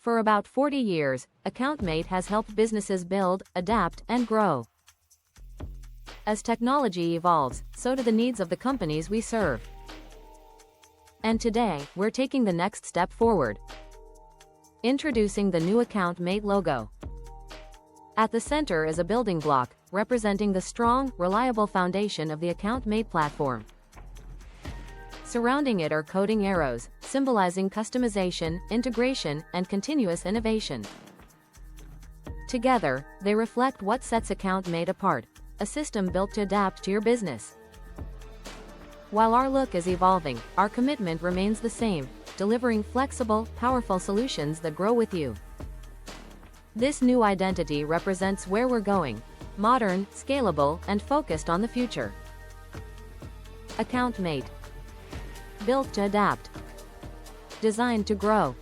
For about 40 years, AccountMate has helped businesses build, adapt, and grow. As technology evolves, so do the needs of the companies we serve. And today, we're taking the next step forward. Introducing the new AccountMate logo. At the center is a building block, representing the strong, reliable foundation of the AccountMate platform. Surrounding it are coding arrows, symbolizing customization, integration, and continuous innovation. Together, they reflect what sets AccountMate apart, a system built to adapt to your business. While our look is evolving, our commitment remains the same, delivering flexible, powerful solutions that grow with you. This new identity represents where we're going: modern, scalable, and focused on the future. AccountMate. Built to adapt. Designed to grow.